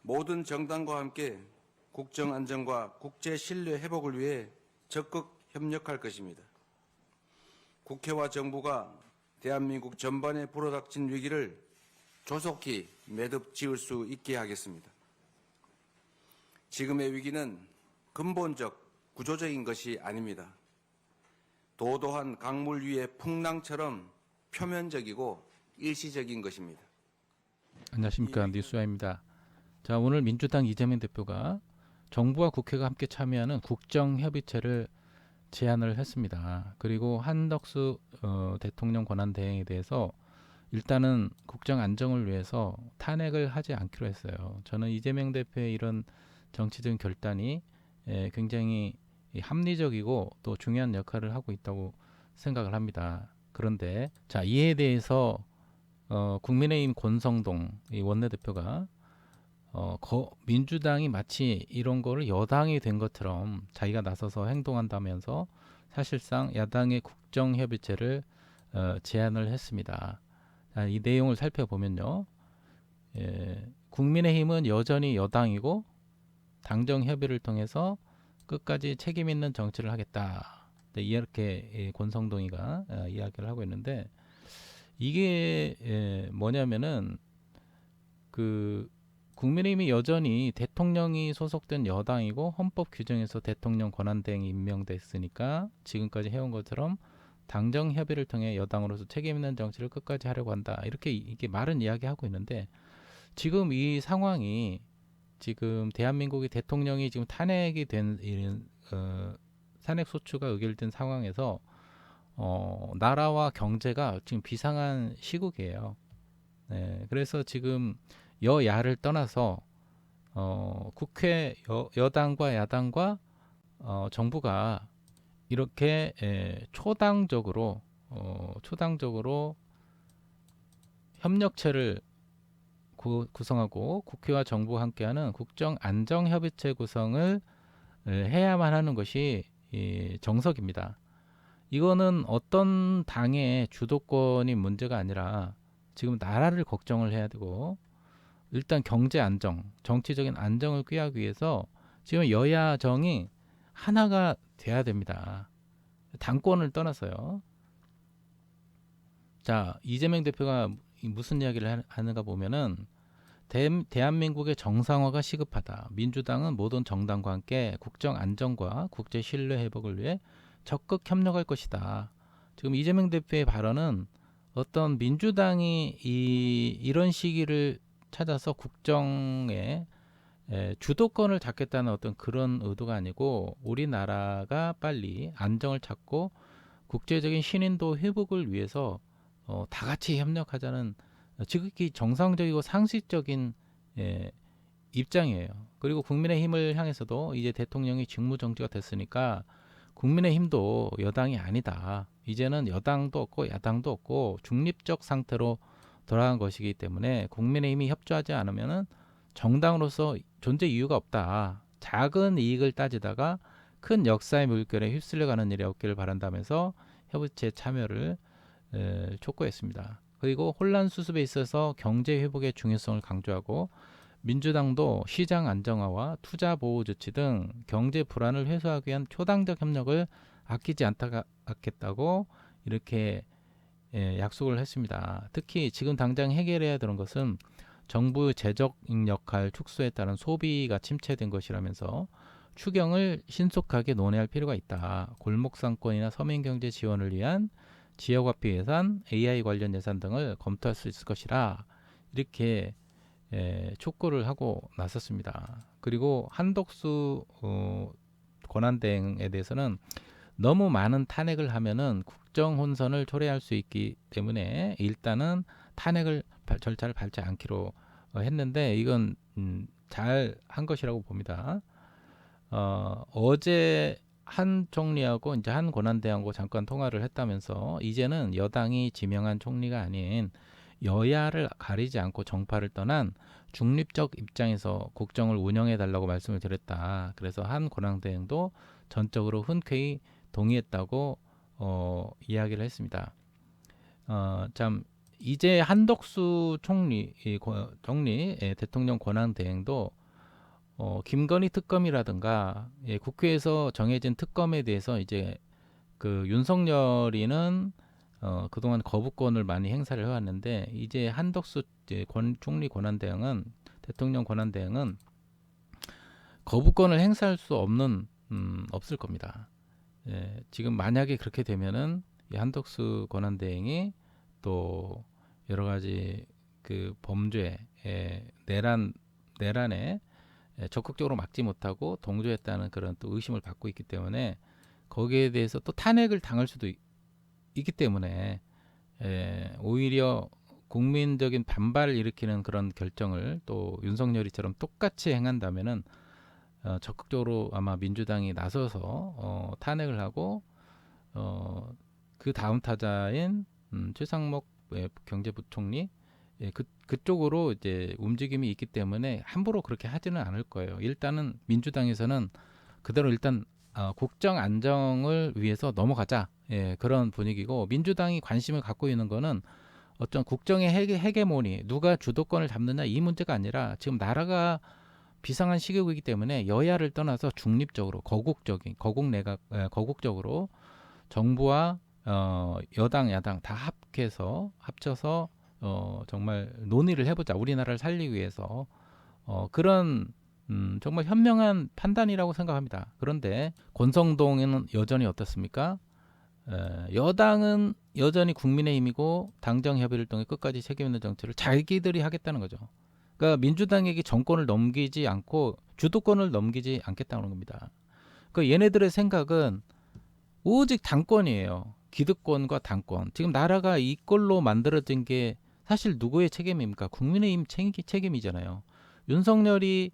모든 정당과 함께 국정 안정과 국제 신뢰 회복을 위해 적극 협력할 것입니다. 국회와 정부가 대한민국 전반에 불어닥친 위기를 조속히 매듭 지을 수 있게 하겠습니다. 지금의 위기는 근본적, 구조적인 것이 아닙니다. 도도한 강물 위의 풍랑처럼 표면적이고 일시적인 것입니다. 안녕하십니까, 뉴스와입니다. 자, 오늘 민주당 이재명 대표가 정부와 국회가 함께 참여하는 국정협의체를 제안을 했습니다. 그리고 한덕수 대통령 권한대행에 대해서 일단은 국정 안정을 위해서 탄핵을 하지 않기로 했어요. 저는 이재명 대표의 이런 정치적인 결단이 굉장히 합리적이고 또 중요한 역할을 하고 있다고 생각을 합니다. 그런데 자, 이에 대해서 국민의힘 권성동 이 원내대표가 민주당이 마치 이런 거를 여당이 된 것처럼 자기가 나서서 행동한다면서 사실상 야당의 국정협의체를 제안을 했습니다. 자, 이 내용을 살펴보면요. 국민의힘은 여전히 여당이고 당정 협의를 통해서 끝까지 책임 있는 정치를 하겠다. 네, 이렇게 권성동이가 이야기를 하고 있는데 이게 뭐냐면은 그 국민의힘이 여전히 대통령이 소속된 여당이고 헌법 규정에서 대통령 권한대행이 임명됐으니까 지금까지 해온 것처럼 당정 협의를 통해 여당으로서 책임 있는 정치를 끝까지 하려고 한다. 이렇게 이게 말은 이야기하고 있는데 지금 이 상황이 지금 대한민국의 대통령이 지금 탄핵이 된 탄핵 소추가 의결된 상황에서 나라와 경제가 지금 비상한 시국이에요. 네, 그래서 지금 여야를 떠나서 국회 여당과 야당과 정부가 이렇게 초당적으로 협력체를 구성하고 국회와 정부와 함께하는 국정안정협의체 구성을 해야만 하는 것이 정석입니다. 이거는 어떤 당의 주도권이 문제가 아니라 지금 나라를 걱정을 해야 되고 일단 경제 안정, 정치적인 안정을 꾀하기 위해서 지금 여야정이 하나가 돼야 됩니다. 당권을 떠나서요. 자, 이재명 대표가 무슨 이야기를 하는가 보면은 대한민국의 정상화가 시급하다. 민주당은 모든 정당과 함께 국정 안정과 국제 신뢰 회복을 위해 적극 협력할 것이다. 지금 이재명 대표의 발언은 어떤 민주당이 이런 시기를 찾아서 국정에 주도권을 잡겠다는 어떤 그런 의도가 아니고 우리나라가 빨리 안정을 찾고 국제적인 신인도 회복을 위해서 다 같이 협력하자는 지극히 정상적이고 상식적인 입장이에요. 그리고 국민의힘을 향해서도 이제 대통령이 직무정지가 됐으니까 국민의힘도 여당이 아니다. 이제는 여당도 없고 야당도 없고 중립적 상태로 돌아간 것이기 때문에 국민의힘이 협조하지 않으면은 정당으로서 존재 이유가 없다. 작은 이익을 따지다가 큰 역사의 물결에 휩쓸려가는 일이 없기를 바란다면서 협의체 참여를 촉구했습니다. 그리고 혼란 수습에 있어서 경제 회복의 중요성을 강조하고 민주당도 시장 안정화와 투자 보호 조치 등 경제 불안을 해소하기 위한 초당적 협력을 아끼지 않겠다고 이렇게 약속을 했습니다. 특히 지금 당장 해결해야 되는 것은 정부의 재정인 역할 축소에 따른 소비가 침체된 것이라면서 추경을 신속하게 논의할 필요가 있다. 골목상권이나 서민경제 지원을 위한 지역화폐 예산, AI 관련 예산 등을 검토할 수 있을 것이라 이렇게 촉구를 하고 나섰습니다. 그리고 한덕수 권한대행에 대해서는 너무 많은 탄핵을 하면은 국정 혼선을 초래할 수 있기 때문에 일단은 탄핵을 절차를 밟지 않기로 했는데 이건 잘 한 것이라고 봅니다. 어제 한 총리하고 이제 한 권한대행하고 잠깐 통화를 했다면서 이제는 여당이 지명한 총리가 아닌 여야를 가리지 않고 정파를 떠난 중립적 입장에서 국정을 운영해 달라고 말씀을 드렸다. 그래서 한 권한대행도 전적으로 흔쾌히 동의했다고 이야기를 했습니다. 참 이제 한덕수 총리 대통령 권한 대행도 김건희 특검이라든가 국회에서 정해진 특검에 대해서 이제 그 윤석열이는 그동안 거부권을 많이 행사를 해왔는데 이제 한덕수 이제 총리 권한 대행은 대통령 권한 대행은 거부권을 행사할 수 없을 겁니다. 지금 만약에 그렇게 되면은 이 한덕수 권한 대행이 또 여러 가지 그 범죄 내란에 적극적으로 막지 못하고 동조했다는 그런 또 의심을 받고 있기 때문에 거기에 대해서 또 탄핵을 당할 수도 있기 때문에 오히려 국민적인 반발을 일으키는 그런 결정을 또 윤석열이처럼 똑같이 행한다면은 적극적으로 아마 민주당이 나서서 탄핵을 하고 그 다음 타자인 최상목 경제부총리 그쪽으로 이제 움직임이 있기 때문에 함부로 그렇게 하지는 않을 거예요. 일단은 민주당에서는 그대로 일단 국정 안정을 위해서 넘어가자 그런 분위기고 민주당이 관심을 갖고 있는 거는 어떤 국정의 헤게모니 누가 주도권을 잡느냐 이 문제가 아니라 지금 나라가 비상한 시국이기 때문에 여야를 떠나서 중립적으로 거국적으로 정부와 여당 야당 다 합쳐서 정말 논의를 해보자 우리나라를 살리기 위해서 그런 정말 현명한 판단이라고 생각합니다. 그런데 권성동은 여전히 어떻습니까? 여당은 여전히 국민의힘이고 당정 협의를 통해 끝까지 책임 있는 정치를 자기들이 하겠다는 거죠. 그러니까 민주당에게 정권을 넘기지 않고 주도권을 넘기지 않겠다는 겁니다. 그러니까 얘네들의 생각은 오직 당권이에요. 기득권과 당권. 지금 나라가 이꼴로 만들어진 게 사실 누구의 책임입니까? 국민의힘 책임이잖아요. 윤석열이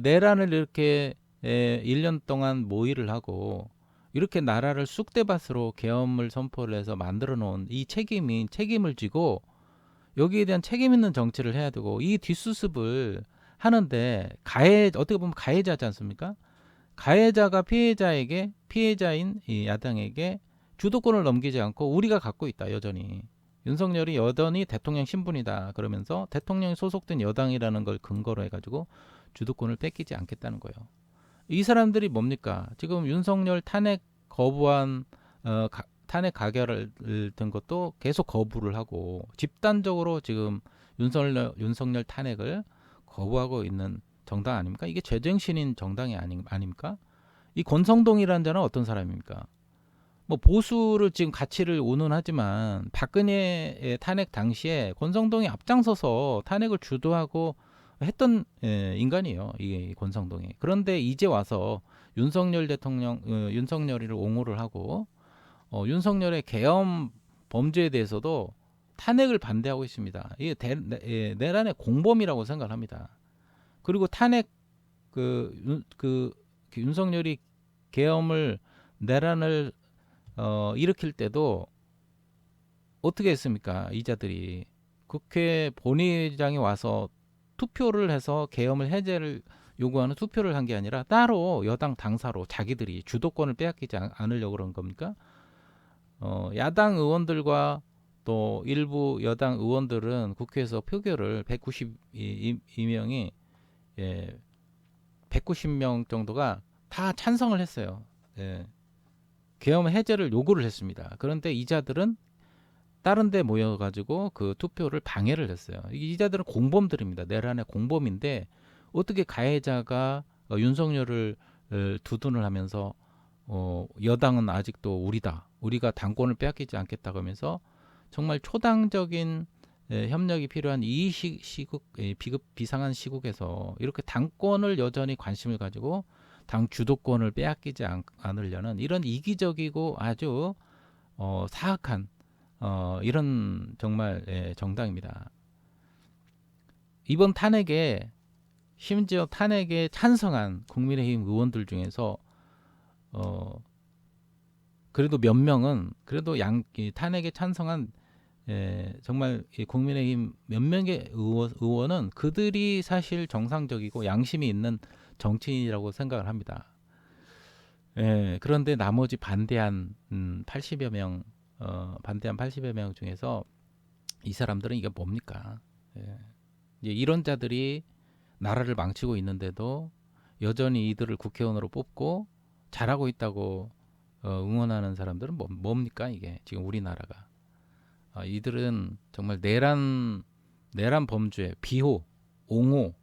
내란을 이렇게 1년 동안 모의를 하고 이렇게 나라를 쑥대밭으로 계엄을 선포를 해서 만들어 놓은 이 책임을 지고 여기에 대한 책임 있는 정치를 해야 되고 이 뒷수습을 하는데 어떻게 보면 가해자지 않습니까? 가해자가 피해자인 이 야당에게 주도권을 넘기지 않고 우리가 갖고 있다 여전히 윤석열이 여전히 대통령 신분이다 그러면서 대통령이 소속된 여당이라는 걸 근거로 해가지고 주도권을 뺏기지 않겠다는 거예요. 이 사람들이 뭡니까? 지금 윤석열 탄핵 거부한 탄핵 가결을 든 것도 계속 거부를 하고 집단적으로 지금 윤석열 탄핵을 거부하고 있는 정당 아닙니까? 이게 제정신인 정당이 아닙니까? 이 권성동이라는 자는 어떤 사람입니까? 뭐 보수를 지금 가치를 운운하지만 박근혜의 탄핵 당시에 권성동이 앞장서서 탄핵을 주도하고 했던 인간이에요. 이게 권성동이. 그런데 이제 와서 윤석열이를 옹호를 하고 윤석열의 계엄 범죄에 대해서도 탄핵을 반대하고 있습니다. 이게 내란의 공범이라고 생각을 합니다. 그리고 탄핵 그 윤석열이 내란을 일으킬 때도 어떻게 했습니까? 이자들이 국회 본회의장에 와서 투표를 해서 계엄을 해제를 요구하는 투표를 한 게 아니라 따로 여당 당사로 자기들이 주도권을 빼앗기지 않으려고 그런 겁니까? 야당 의원들과 또 일부 여당 의원들은 국회에서 표결을 192명이 190명 정도가 다 찬성을 했어요. 계엄 해제를 요구를 했습니다. 그런데 이자들은 다른 데 모여가지고 그 투표를 방해를 했어요. 이자들은 공범들입니다. 내란의 공범인데 어떻게 가해자가 윤석열을 두둔을 하면서 여당은 아직도 우리가 당권을 빼앗기지 않겠다고 하면서 정말 초당적인 협력이 필요한 이 비상한 시국에서 이렇게 당권을 여전히 관심을 가지고 당 주도권을 빼앗기지 않으려는 이런 이기적이고 아주 사악한 이런 정말 정당입니다. 이번 심지어 탄핵에 찬성한 국민의힘 의원들 중에서 그래도 몇 명은 그래도 탄핵에 찬성한 정말 국민의힘 몇 명의 의원은 그들이 사실 정상적이고 양심이 있는 정치인이라고 생각을 합니다. 그런데 나머지 반대한 80여 명 중에서 이 사람들은 이게 뭡니까? 예. 이제 이런 자들이 나라를 망치고 있는데도 여전히 이들을 국회의원으로 뽑고 잘하고 있다고 응원하는 사람들은 뭡니까 이게 지금 우리나라가. 이들은 정말 내란 범죄, 비호, 옹호,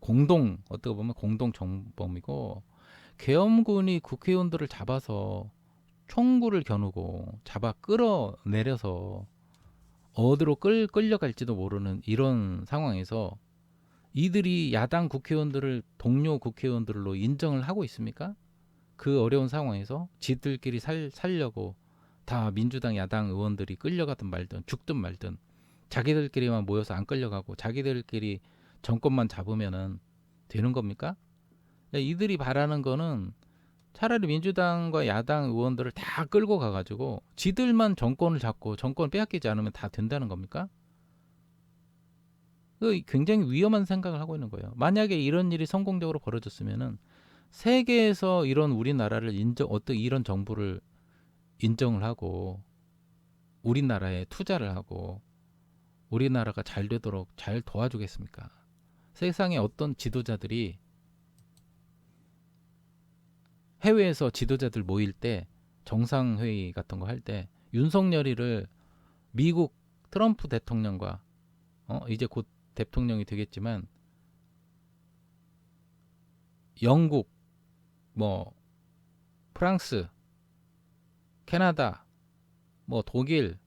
공동 어떻게 보면 공동 정범이고 계엄군이 국회의원들을 잡아서 총구를 겨누고 잡아 끌어내려서 어디로 끌려갈지도 모르는 이런 상황에서 이들이 야당 국회의원들을 동료 국회의원들로 인정을 하고 있습니까? 그 어려운 상황에서 지들끼리 살려고 다 민주당 야당 의원들이 끌려가든 말든 죽든 말든 자기들끼리만 모여서 안 끌려가고 자기들끼리 정권만 잡으면은 되는 겁니까? 이들이 바라는 거는 차라리 민주당과 야당 의원들을 다 끌고 가가지고 지들만 정권을 잡고 정권을 빼앗기지 않으면 다 된다는 겁니까? 굉장히 위험한 생각을 하고 있는 거예요. 만약에 이런 일이 성공적으로 벌어졌으면은 세계에서 이런 우리나라를 이런 정부를 인정을 하고 우리나라에 투자를 하고 우리나라가 잘 되도록 잘 도와주겠습니까? 세상의 어떤 지도자들이 해외에서 지도자들 모일 때 정상회의 같은 거 할 때 윤석열이를 미국 트럼프 대통령과 이제 곧 대통령이 되겠지만 영국 뭐 프랑스 캐나다 뭐 독일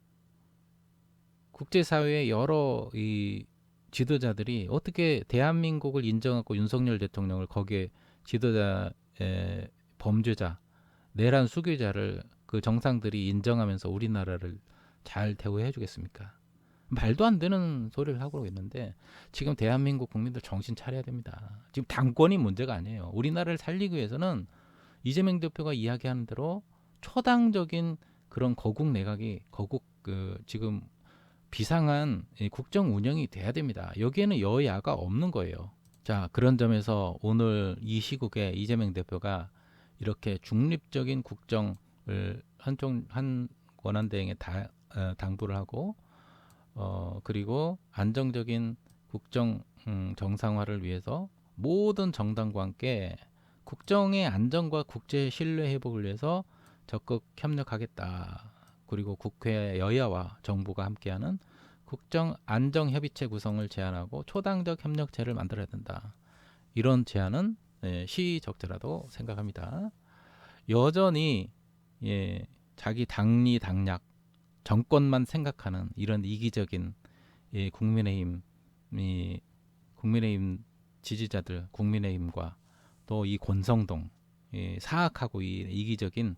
국제사회의 여러 이 지도자들이 어떻게 대한민국을 인정하고 윤석열 대통령을 거기에 지도자의 범죄자 내란 수괴자를 그 정상들이 인정하면서 우리나라를 잘 대우해 주겠습니까? 말도 안 되는 소리를 하고 있는데 지금 대한민국 국민들 정신 차려야 됩니다. 지금 당권이 문제가 아니에요. 우리나라를 살리기 위해서는 이재명 대표가 이야기하는 대로 초당적인 그런 거국 내각이 지금 비상한 국정 운영이 돼야 됩니다. 여기에는 여야가 없는 거예요. 자, 그런 점에서 오늘 이 시국에 이재명 대표가 이렇게 중립적인 국정을 한 권한대행에 당부를 하고 그리고 안정적인 국정 정상화를 위해서 모든 정당과 함께 국정의 안정과 국제 신뢰 회복을 위해서 적극 협력하겠다. 그리고 국회 여야와 정부가 함께하는 국정 안정 협의체 구성을 제안하고 초당적 협력체를 만들어야 된다. 이런 제안은 시의적절하다고 생각합니다. 여전히 자기 당리 당략 정권만 생각하는 이런 이기적인 국민의힘 지지자들 국민의힘과 또 이 권성동 사악하고 이기적인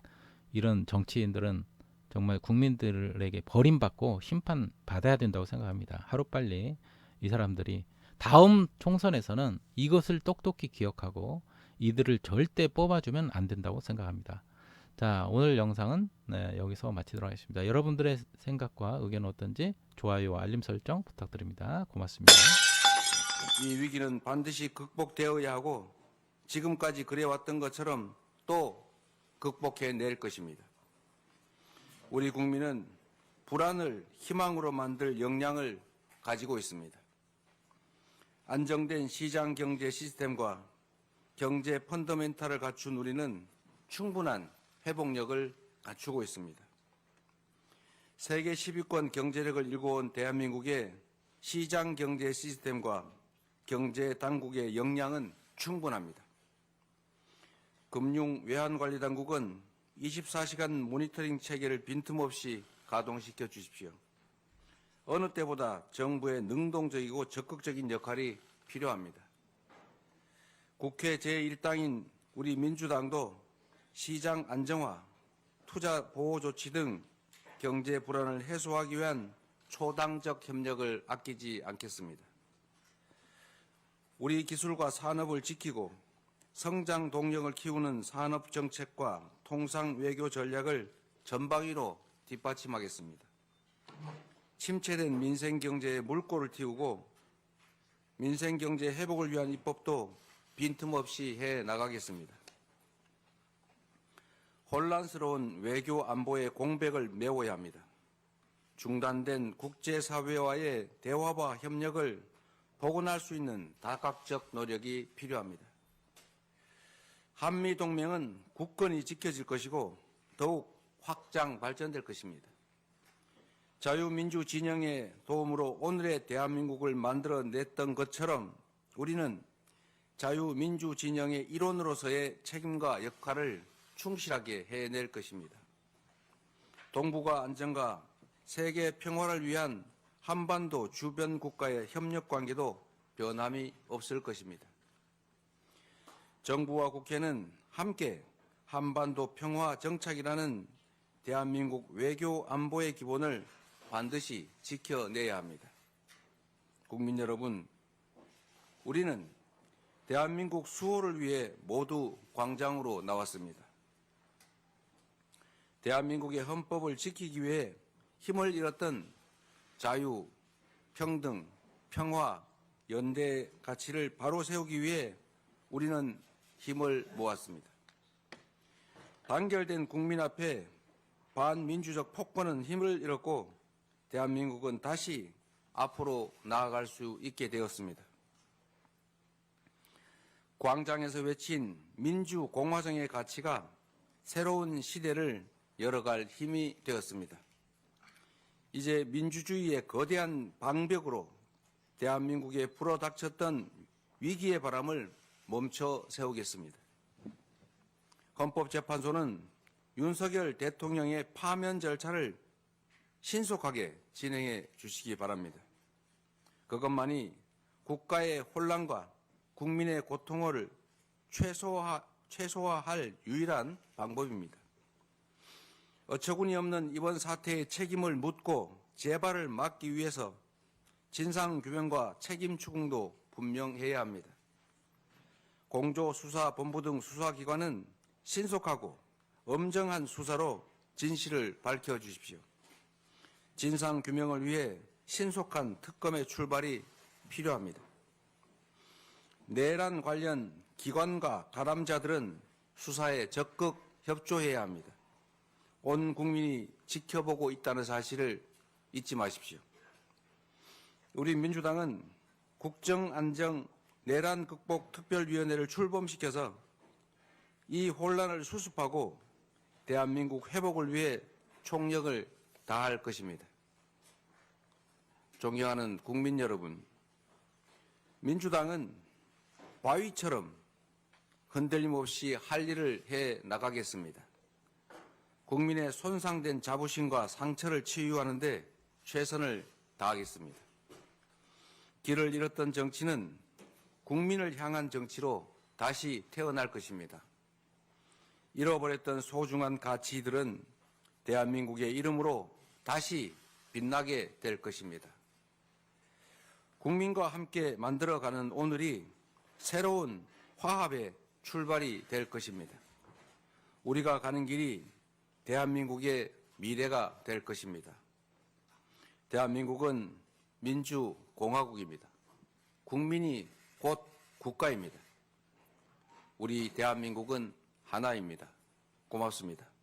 이런 정치인들은 정말 국민들에게 버림받고 심판받아야 된다고 생각합니다. 하루빨리 이 사람들이 다음 총선에서는 이것을 똑똑히 기억하고 이들을 절대 뽑아주면 안 된다고 생각합니다. 자, 오늘 영상은 여기서 마치도록 하겠습니다. 여러분들의 생각과 의견은 어떤지 좋아요와 알림 설정 부탁드립니다. 고맙습니다. 이 위기는 반드시 극복되어야 하고 지금까지 그래왔던 것처럼 또 극복해낼 것입니다. 우리 국민은 불안을 희망으로 만들 역량을 가지고 있습니다. 안정된 시장 경제 시스템과 경제 펀더멘탈을 갖춘 우리는 충분한 회복력을 갖추고 있습니다. 세계 10위권 경제력을 일궈온 대한민국의 시장 경제 시스템과 경제 당국의 역량은 충분합니다. 금융 외환관리당국은 24시간 모니터링 체계를 빈틈없이 가동시켜 주십시오. 어느 때보다 정부의 능동적이고 적극적인 역할이 필요합니다. 국회 제1당인 우리 민주당도 시장 안정화, 투자 보호 조치 등 경제 불안을 해소하기 위한 초당적 협력을 아끼지 않겠습니다. 우리 기술과 산업을 지키고 성장 동력을 키우는 산업 정책과 통상 외교 전략을 전방위로 뒷받침하겠습니다. 침체된 민생 경제에 물꼬를 틔우고 민생 경제 회복을 위한 입법도 빈틈없이 해 나가겠습니다. 혼란스러운 외교 안보의 공백을 메워야 합니다. 중단된 국제사회와의 대화와 협력을 복원할 수 있는 다각적 노력이 필요합니다. 한미동맹은 굳건히 지켜질 것이고 더욱 확장 발전될 것입니다. 자유민주 진영의 도움으로 오늘의 대한민국을 만들어냈던 것처럼 우리는 자유민주 진영의 일원으로서의 책임과 역할을 충실하게 해낼 것입니다. 동북아 안정과 세계 평화를 위한 한반도 주변 국가의 협력 관계도 변함이 없을 것입니다. 정부와 국회는 함께 한반도 평화 정착이라는 대한민국 외교 안보의 기본을 반드시 지켜내야 합니다. 국민 여러분, 우리는 대한민국 수호를 위해 모두 광장으로 나왔습니다. 대한민국의 헌법을 지키기 위해 힘을 잃었던 자유, 평등, 평화, 연대 가치를 바로 세우기 위해 우리는 힘을 모았습니다. 단결된 국민 앞에 반민주적 폭거는 힘을 잃었고 대한민국은 다시 앞으로 나아갈 수 있게 되었습니다. 광장에서 외친 민주공화정의 가치가 새로운 시대를 열어갈 힘이 되었습니다. 이제 민주주의의 거대한 방벽으로 대한민국에 불어닥쳤던 위기의 바람을 멈춰 세우겠습니다. 헌법재판소는 윤석열 대통령의 파면 절차를 신속하게 진행해 주시기 바랍니다. 그것만이 국가의 혼란과 국민의 고통을 최소화할 유일한 방법입니다. 어처구니 없는 이번 사태의 책임을 묻고 재발을 막기 위해서 진상규명과 책임 추궁도 분명해야 합니다. 공조수사본부 등 수사기관은 신속하고 엄정한 수사로 진실을 밝혀주십시오. 진상규명을 위해 신속한 특검의 출발이 필요합니다. 내란 관련 기관과 가담자들은 수사에 적극 협조해야 합니다. 온 국민이 지켜보고 있다는 사실을 잊지 마십시오. 우리 민주당은 국정안정 내란 극복 특별위원회를 출범시켜서 이 혼란을 수습하고 대한민국 회복을 위해 총력을 다할 것입니다. 존경하는 국민 여러분, 민주당은 바위처럼 흔들림 없이 할 일을 해 나가겠습니다. 국민의 손상된 자부심과 상처를 치유하는 데 최선을 다하겠습니다. 길을 잃었던 정치는 국민을 향한 정치로 다시 태어날 것입니다. 잃어버렸던 소중한 가치들은 대한민국의 이름으로 다시 빛나게 될 것입니다. 국민과 함께 만들어가는 오늘이 새로운 화합의 출발이 될 것입니다. 우리가 가는 길이 대한민국의 미래가 될 것입니다. 대한민국은 민주공화국입니다. 국민이 곧 국가입니다. 우리 대한민국은 하나입니다. 고맙습니다.